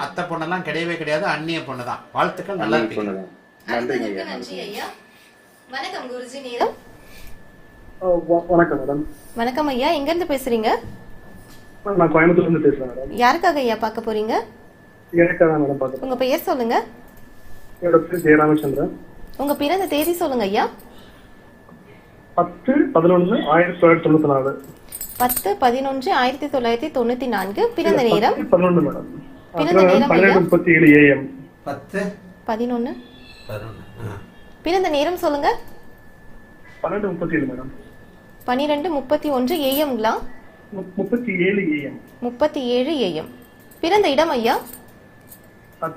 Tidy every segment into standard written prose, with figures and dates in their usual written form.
அத்தை பொண்ணெல்லாம் கிடையவே கிடையாது, அந்நிய பொண்ணு தான். வாழ்த்துக்கள், நல்லா இருப்பீங்க. நன்றி ஐயா. வணக்கம் குருஜி. நேரம் வணக்கம் மேடம். வணக்கம் ஐயா, எங்க இருந்து பேசுறீங்க? நான் கோயம்புத்தூர்ல இருந்து பேசுறேன் மேடம். யாருக்காக ஐயா பார்க்க போறீங்க? எனக்காக தான் மேடம் பார்க்க. உங்க பெயர் சொல்லுங்க. என்னோட பேர் ஜெயராமச்சந்திரன். உங்க பிறந்த தேதி சொல்லுங்க ஐயா. 10/11/1994. 10/11/1994. பிறந்த நேரம் 11 மேடம். பிறந்த நேரம் 12:37 AM. 10/11. பிறந்த நேரம் சொல்லுங்க. 12:37 மேடம். 12:31 AM-ங்களா? 37 AM. 37 AM. பிறந்த இடம் ஐயா?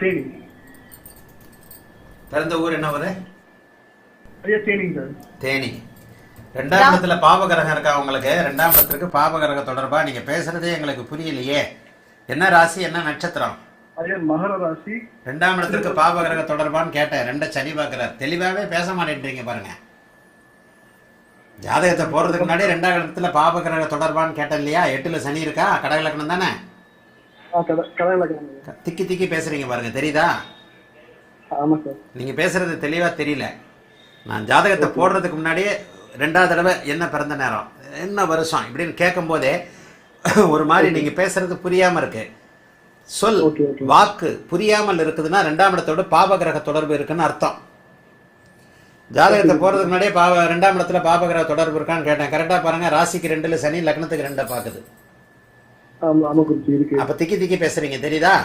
தேனி. பிறந்த ஊர் என்ன ஊரு? ஐயா தேனி சார். தேனி. 2ஆம் இடத்துல பாபகிரகம் இருக்கா உங்களுக்கு? 2ஆம் இடத்துக்கு பாபகிரக தொடர்பா? நீங்க பேசுறதே எங்களுக்கு புரியலையே. என்ன ராசி, என்ன நட்சத்திரம்? ஐயா மகர ராசி. 2ஆம் இடத்துக்கு பாபகிரக தொடர்பான்னு கேட்டேன். 2 சனி பார்க்கிறார். தெளிவாவே பேச மாட்டேன்றீங்க பாருங்க. ஜாதகத்தை போறதுக்கு முன்னாடி 2ஆம் இடத்துல பாபகிரக தொடர்பான்னு கேட்டேன் இல்லையா? 8ல சனி இருக்கா? கடகலக்கணம் தானே? திக்கி திக்கி பேசுறீங்க பாருங்க, தெரியுதா? ஆமா சார். நீங்க பேசுறது தெளிவா தெரியல. நான் ஜாதகத்தை போடுறதுக்கு முன்னாடியே 2ஆவது தடவை என்ன பிறந்த நேரம், என்ன வருஷம் இப்படின்னு கேட்கும் போதே ஒரு மாதிரி நீங்க பேசுறது புரியாம இருக்கு. சொல் வாக்கு புரியாமல் இருக்குதுன்னா 2ஆம் இடத்தோட பாபகிரக தொடர்பு இருக்குன்னு அர்த்தம். ஜாதகத்தை போறதுக்கு முன்னாடியே 2ஆம் இடத்துல பாபகிரக தொடர்பு இருக்கான்னு கேட்டேன். கரெக்டா பாருங்க, ராசிக்கு 2ல சனி, லக்னத்துக்கு 2 பாக்குது. அப்ப திக்கி திக்கி பேசுறீங்க, தெரியுதா?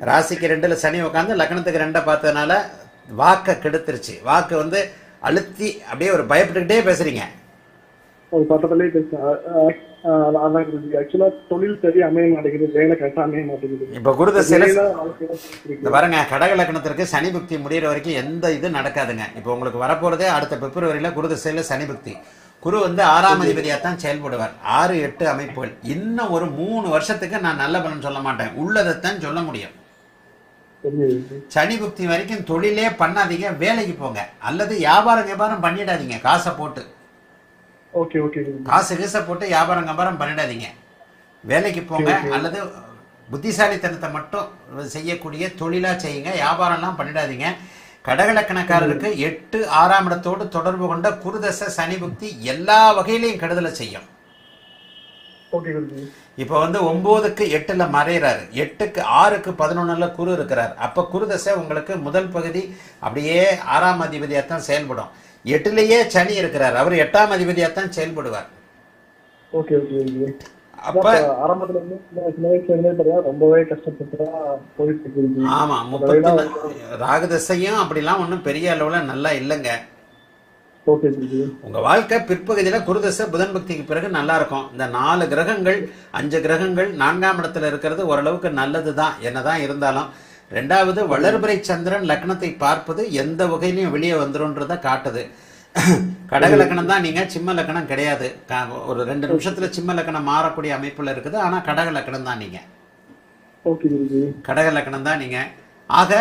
ராசிக்கு 2ல சனி உட்காந்து லக்னத்துக்கு 2 பார்த்ததுனால வாக்க கெடுத்துருச்சு. வாக்கு வந்து அழுத்தி அப்படியே ஒரு பயப்பட்டுக்கிட்டே பேசுறீங்க. இப்ப குருதசையில பாருங்க, கடக லக்னத்திற்கு சனி புக்தி முடிகிற வரைக்கும் எந்த இது நடக்காதுங்க. இப்ப உங்களுக்கு வரப்போறதே அடுத்த பிப்ரவரியில குருதசையில சனி புக்தி. குரு வந்து 6ஆம் அதிபதியாத்தான் செயல்படுவார். 6, 8 அமைப்புகள். இன்னும் ஒரு 3 வருஷத்துக்கு நான் நல்ல பலன் சொல்ல மாட்டேன், உள்ளதைத்தான் சொல்ல முடியும். சனி புக்தி வரைக்கும் தொழிலே பண்ணாதீங்க, வேலைக்கு போங்க. அல்லது வியாபாரம் பண்ணிடாதீங்க. காசை போட்டு காசு கீசை போட்டு வியாபாரம் பண்ணிடாதீங்க, வேலைக்கு போங்க. அல்லது புத்திசாலித்தனத்தை மட்டும் செய்யக்கூடிய தொழிலா செய்யுங்க, வியாபாரம்லாம் பண்ணிடாதீங்க. கடகலக்கணக்காரருக்கு 8, 6ஆம் இடத்தோடு தொடர்பு கொண்ட குருதசை சனி புக்தி எல்லா வகையிலையும் கெடுதலை செய்யும். இப்ப வந்து 9க்கு 8ல மறைகிறாரு, 8க்கு 6க்கு 11ல குரு இருக்கிறார். அப்ப குருதசை உங்களுக்கு முதல் பகுதி அப்படியே 6ஆம் அதிபதியாத்தான் செயல்படும். 8லயே சனி இருக்கிறார், அவர் 8ஆம் அதிபதியாத்தான் செயல்படுவார். அப்ப ரொம்பவே கஷ்டப்பட்டு ஆமா, ராகுதசையும் அப்படிலாம் ஒன்றும் பெரிய அளவுல நல்லா இல்லைங்க. உங்க வாழ்க்கை பிற்பகுதியில குருதசை புதன் பக்திக்கு பிறகு நல்லா இருக்கும். இந்த 4 கிரகங்கள் 5 கிரகங்கள் 4ஆம் இடத்துல இருக்கிறது ஓரளவுக்கு நல்லதுதான், என்னதான் இருந்தாலும். 2வது வளர்பிறை சந்திரன் லக்னத்தை பார்ப்பது எந்த வகையிலையும் வெளியே வந்துரும்ன்றத காட்டுது. கடக லக்கணம் தான் நீங்க, சிம்ம லக்கணம் கிடையாது. ஒரு 2 நிமிஷத்துல சிம்ம லக்கணம் மாறக்கூடிய அமைப்புல இருக்குது. ஆனா கடக லக்கணம் தான் நீங்க, கடக லக்கணம் தான் நீங்க. ஆக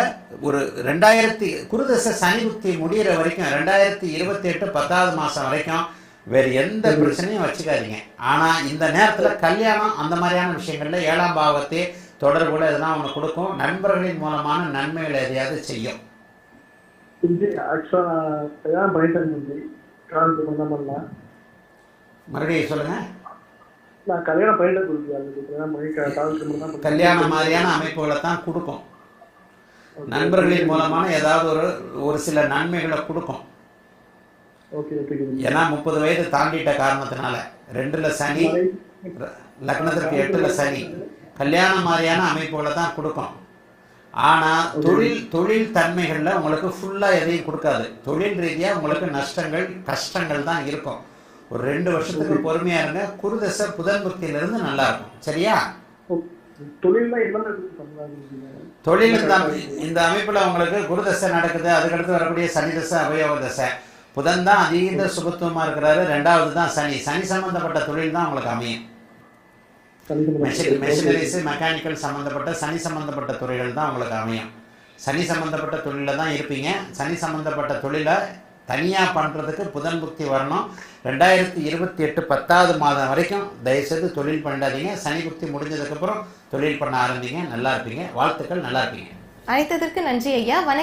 ஒரு 2000 குருதசை சனி புக்தி முடிகிற வரைக்கும் 2028 10வது மாசம் வரைக்கும் வேற எந்த பிரச்சனையும் வச்சுக்காதீங்க. ஆனா இந்த நேரத்துல கல்யாணம் அந்த மாதிரியான விஷயங்கள்ல 7ஆம் பாவத்தை தொடர்புல இதெல்லாம் ஒண்ணு கொடுக்கும். நண்பர்களின் மூலமான நன்மைகளை எதையாவது செய்யும். மறுபடியும் சொல்லுங்க. கல்யாணம் மாதிரியான அமைப்புகளை தான் கொடுக்கும். நண்பர்களின் மூலமான ஏதாவது ஒரு சில நன்மைகளை கொடுக்கும். ஏன்னா 30 வயது தாண்டிட்ட காரணத்தினால 2ல சனி, லக்னத்திற்கு 8ல சனி, கல்யாணம் மாதிரியான அமைப்புகளை தான் கொடுக்கும். ஆனா தொழில் தன்மைகள்ல உங்களுக்கு ஃபுல்லா எதையும் கொடுக்காது. தொழில் ரீதியா உங்களுக்கு நஷ்டங்கள் கஷ்டங்கள் தான் இருக்கும். ஒரு 2 வருஷத்துக்கு பொறுமையா இருங்க. குருதசை புதன் புக்தியில இருந்து நல்லா இருக்கும். சரியா? தொழில் இந்த அமைப்புல உங்களுக்கு குருதசை நடக்குது, அதுக்கடுத்து வரக்கூடிய சனி தசை, அவயோக தசை. புதன் தான் அதீத சுபத்துவமா இருக்கிறாரு, 2வது தான் சனி. சனி சம்பந்தப்பட்ட தொழில் தான் உங்களுக்கு அமையும். மெஷினரிஸ், மெக்கானிக்கல் சம்பந்தப்பட்ட சனி சம்பந்தப்பட்ட துறைகள் தான் உங்களுக்கு அமையும். சனி சம்பந்தப்பட்ட தொழில தான் இருப்பீங்க. சனி சம்பந்தப்பட்ட தொழிலை தனியா பண்றதுக்கு புதன் புக்தி வரணும். 2028 10வது மாதம் வரைக்கும் தயவுசெய்து தொழில் பண்ணிடாதீங்க. சனி புக்தி முடிஞ்சதுக்கு அப்புறம் தொழில் பண்ண ஆரம்பிங்க, நல்லா இருப்பீங்க. வாழ்த்துக்கள், நல்லா இருப்பீங்க. அழைத்ததற்கு நன்றி ஐயா. வணக்கம்.